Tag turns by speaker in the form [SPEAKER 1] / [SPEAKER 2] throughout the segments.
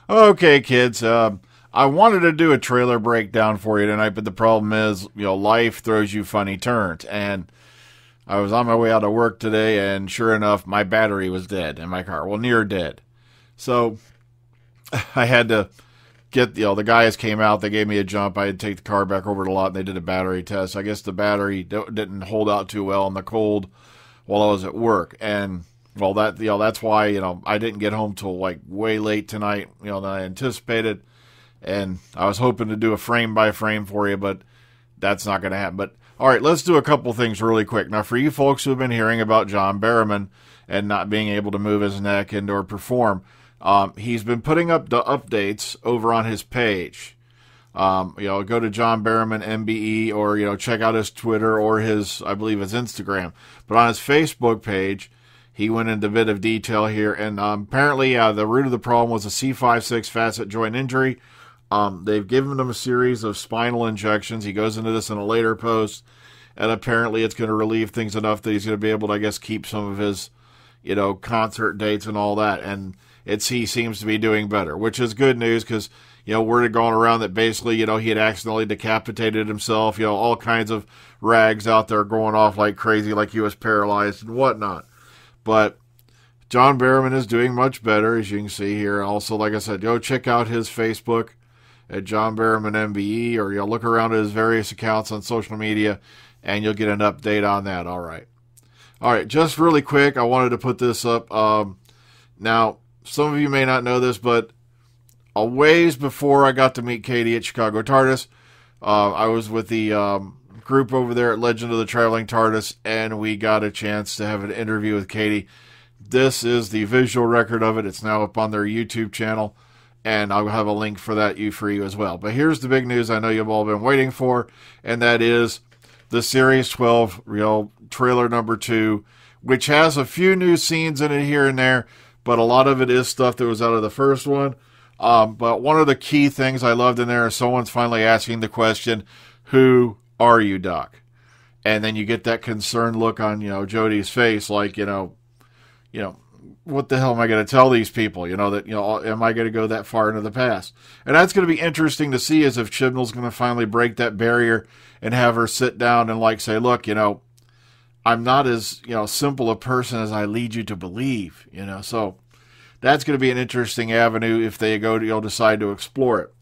[SPEAKER 1] Okay, kids. I wanted to do a trailer breakdown for you tonight, but the problem is, life throws you funny turns. And I was on my way out of work today, and sure enough, my battery was dead in my car. Well, near dead. So I had to get, the guys came out. They gave me a jump. I had to take the car back over to the lot, and they did a battery test. I guess the battery didn't hold out too well in the cold while I was at work. And well, that's why, I didn't get home till like way late tonight, than I anticipated. And I was hoping to do a frame by frame for you, but that's not going to happen. But all right, let's do a couple things really quick. Now, for you folks who have been hearing about John Barrowman and not being able to move his neck and or perform, he's been putting up the updates over on his page. Go to John Barrowman MBE or, check out his Twitter or I believe his Instagram. But on his Facebook page, he went into a bit of detail here, and apparently the root of the problem was a C5-6 facet joint injury. They've given him a series of spinal injections. He goes into this in a later post, and apparently it's going to relieve things enough that he's going to be able to, I guess, keep some of his, concert dates and all that. And he seems to be doing better, which is good news because, word had gone around that basically, he had accidentally decapitated himself, all kinds of rags out there going off like crazy, like he was paralyzed and whatnot. But John Barrowman is doing much better, as you can see here. Also, like I said, go check out his Facebook at John Barrowman MBE, or you'll look around at his various accounts on social media, and you'll get an update on that. All right, just really quick, I wanted to put this up. Now, some of you may not know this, but a ways before I got to meet Katy at Chicago Tardis, I was with the group over there at Legend of the Traveling Tardis, and we got a chance to have an interview with Katy. This is the visual record of it. It's now up on their YouTube channel, and I'll have a link for that for you as well. But here's the big news I know you've all been waiting for, and that is the Series 12 trailer number 2, which has a few new scenes in it here and there, but a lot of it is stuff that was out of the first one. But one of the key things I loved in there is someone's finally asking the question, who are you, Doc? And then you get that concerned look on, Jodie's face, like, what the hell am I going to tell these people? Am I going to go that far into the past? And that's going to be interesting to see, as if Chibnall's going to finally break that barrier and have her sit down and say, look, I'm not as, simple a person as I lead you to believe, so that's going to be an interesting avenue if they decide to explore it.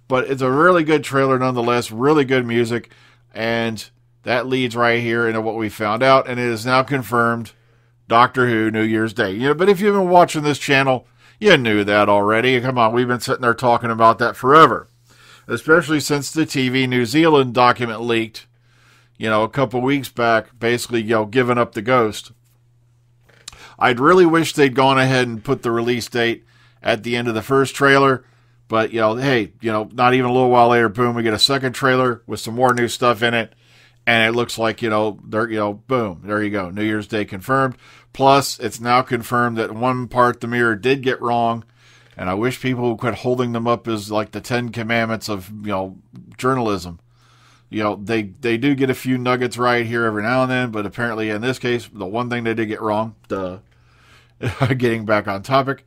[SPEAKER 1] But it's a really good trailer nonetheless, really good music, and that leads right here into what we found out, and it is now confirmed, Doctor Who New Year's Day. But if you've been watching this channel, you knew that already. Come on, we've been sitting there talking about that forever, especially since the TV New Zealand document leaked, a couple weeks back, basically, giving up the ghost. I'd really wish they'd gone ahead and put the release date at the end of the first trailer. But, hey, not even a little while later, boom, we get a second trailer with some more new stuff in it. And it looks like, boom, there you go. New Year's Day confirmed. Plus, it's now confirmed that one part the mirror did get wrong. And I wish people would quit holding them up as like the 10 commandments of, journalism. They do get a few nuggets right here every now and then. But apparently in this case, the one thing they did get wrong, getting back on topic,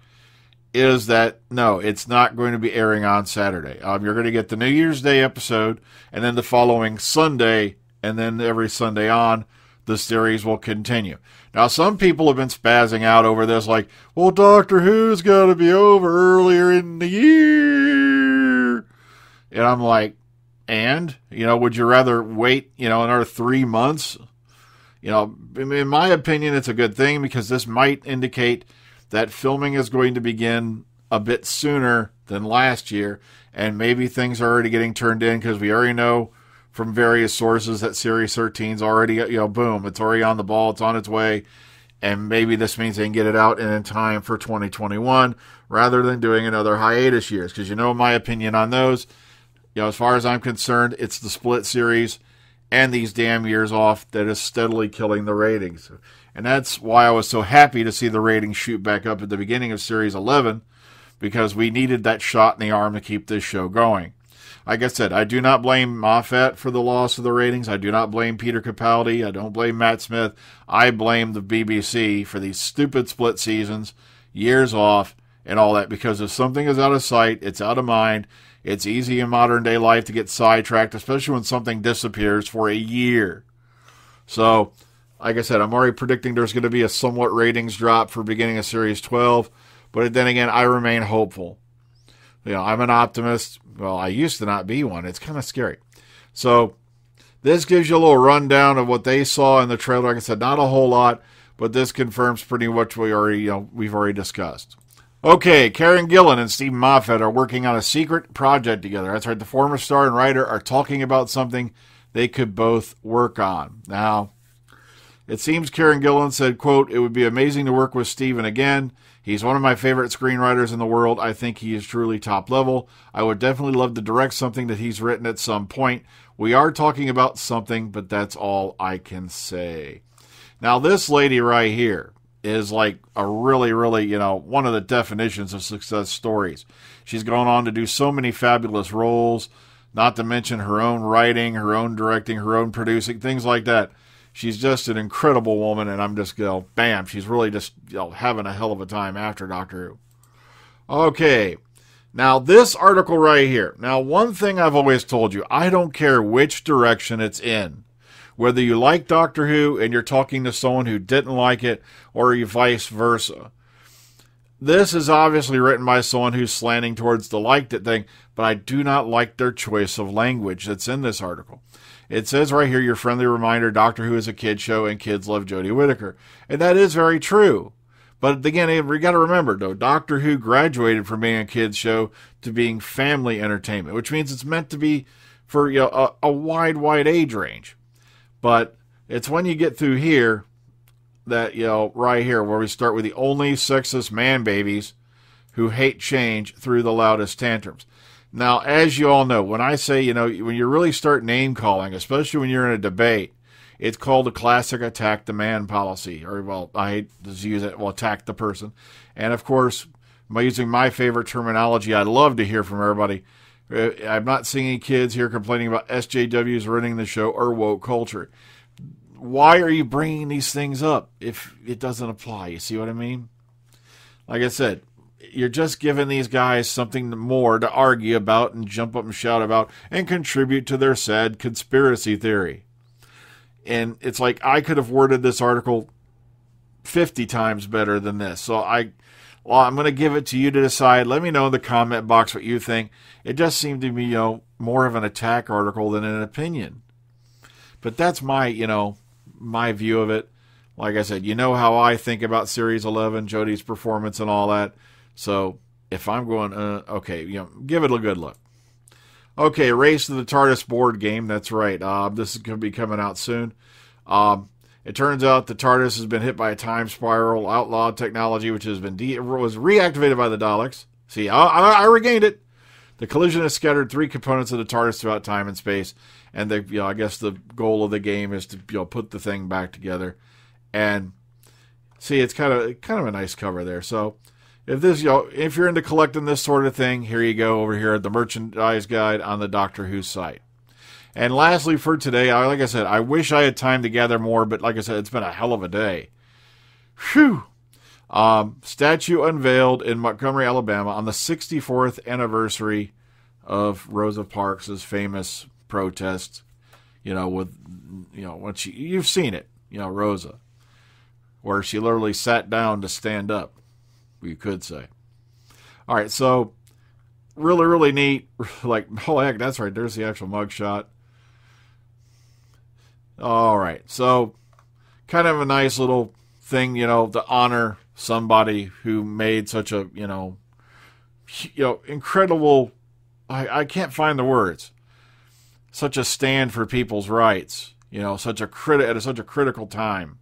[SPEAKER 1] is that, no, it's not going to be airing on Saturday. You're going to get the New Year's Day episode, and then the following Sunday, and then every Sunday on, the series will continue. Now, some people have been spazzing out over this, like, well, Doctor Who's got to be over earlier in the year. And I'm like, would you rather wait, another 3 months? In my opinion, it's a good thing, because this might indicate that filming is going to begin a bit sooner than last year, and maybe things are already getting turned in, because we already know from various sources that Series 13's already, boom, it's already on the ball, it's on its way, and maybe this means they can get it out in time for 2021, rather than doing another hiatus years, because my opinion on those, as far as I'm concerned, it's the split series and these damn years off that is steadily killing the ratings. And that's why I was so happy to see the ratings shoot back up at the beginning of Series 11, because we needed that shot in the arm to keep this show going. Like I said, I do not blame Moffat for the loss of the ratings. I do not blame Peter Capaldi. I don't blame Matt Smith. I blame the BBC for these stupid split seasons, years off, and all that, because if something is out of sight, it's out of mind. It's easy in modern day life to get sidetracked, especially when something disappears for a year. So, like I said, I'm already predicting there's going to be a somewhat ratings drop for beginning of Series 12. But then again, I remain hopeful. I'm an optimist. Well, I used to not be one. It's kind of scary. So, this gives you a little rundown of what they saw in the trailer. Like I said, not a whole lot, but this confirms pretty much what we've already discussed. Okay, Karen Gillan and Stephen Moffat are working on a secret project together. That's right, the former star and writer are talking about something they could both work on. Now, it seems Karen Gillan said, quote, "It would be amazing to work with Stephen again. He's one of my favorite screenwriters in the world. I think he is truly top level. I would definitely love to direct something that he's written at some point. We are talking about something, but that's all I can say." Now, this lady right here is like a really, really, one of the definitions of success stories. She's gone on to do so many fabulous roles, not to mention her own writing, her own directing, her own producing, things like that. She's just an incredible woman, and I'm just, bam, she's really just, having a hell of a time after Doctor Who. Okay, now this article right here. Now, one thing I've always told you, I don't care which direction it's in. Whether you like Doctor Who and you're talking to someone who didn't like it, or you vice versa. This is obviously written by someone who's slanting towards the liked it thing, but I do not like their choice of language that's in this article. It says right here, your friendly reminder, Doctor Who is a kid show and kids love Jodie Whittaker. And that is very true. But again, we got to remember, though, Doctor Who graduated from being a kids show to being family entertainment, which means it's meant to be for a wide age range. But it's when you get through here that, right here, where we start with the only sexist man babies who hate change through the loudest tantrums. Now, as you all know, when I say, when you really start name calling, especially when you're in a debate, it's called a classic attack the man policy. Or, well, I hate to use it, attack the person. And, of course, by using my favorite terminology, I'd love to hear from everybody. I'm not seeing any kids here complaining about SJWs running the show or woke culture. Why are you bringing these things up if it doesn't apply? You see what I mean? Like I said, you're just giving these guys something more to argue about and jump up and shout about and contribute to their sad conspiracy theory. And it's like I could have worded this article 50 times better than this. So I'm going to give it to you to decide. Let me know in the comment box what you think. It just seemed to be, more of an attack article than an opinion. But that's my, my view of it. Like I said, how I think about Series 11, Jodie's performance and all that. So if I'm going, okay, give it a good look. Okay, Race to the Tardis board game. That's right. This is going to be coming out soon. It turns out the Tardis has been hit by a time spiral, outlawed technology, which has been was reactivated by the Daleks. See, I regained it. The collision has scattered 3 components of the TARDIS throughout time and space, and I guess the goal of the game is to put the thing back together. And see, it's kind of a nice cover there. So if this if you're into collecting this sort of thing, here you go over here at the merchandise guide on the Doctor Who site. And lastly for today, like I said, I wish I had time to gather more, but like I said, it's been a hell of a day. Whew. Statue unveiled in Montgomery, Alabama on the 64th anniversary of Rosa Parks' famous protest, with, when you've seen it, Rosa, where she literally sat down to stand up, you could say. All right, so really, really neat. Like, oh heck, that's right, there's the actual mugshot. All right, so kind of a nice little thing, to honor somebody who made such a, incredible, I can't find the words, such a stand for people's rights, at such a critical time,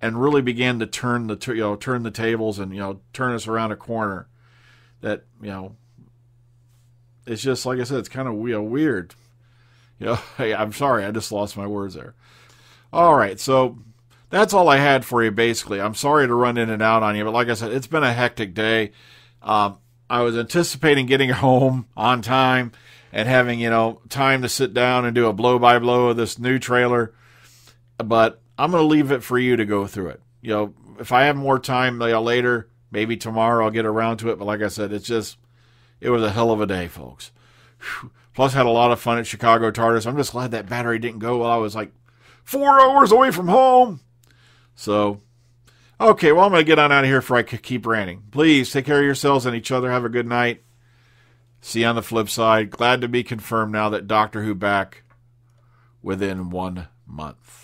[SPEAKER 1] and really began to turn the tables and, turn us around a corner that, it's just, like I said, it's kind of weird. Hey, I'm sorry, I just lost my words there. All right, so that's all I had for you, basically. I'm sorry to run in and out on you, but like I said, it's been a hectic day. I was anticipating getting home on time and having, time to sit down and do a blow-by-blow of this new trailer. But I'm going to leave it for you to go through it. If I have more time later, Maybe tomorrow I'll get around to it. But like I said, it was a hell of a day, folks. Whew. Plus, had a lot of fun at Chicago Tardis. I'm just glad that battery didn't go while I was like 4 hours away from home. So, okay, well, I'm going to get on out of here before I keep ranting. Please take care of yourselves and each other. Have a good night. See you on the flip side. Glad to be confirmed now that Doctor Who back within 1 month.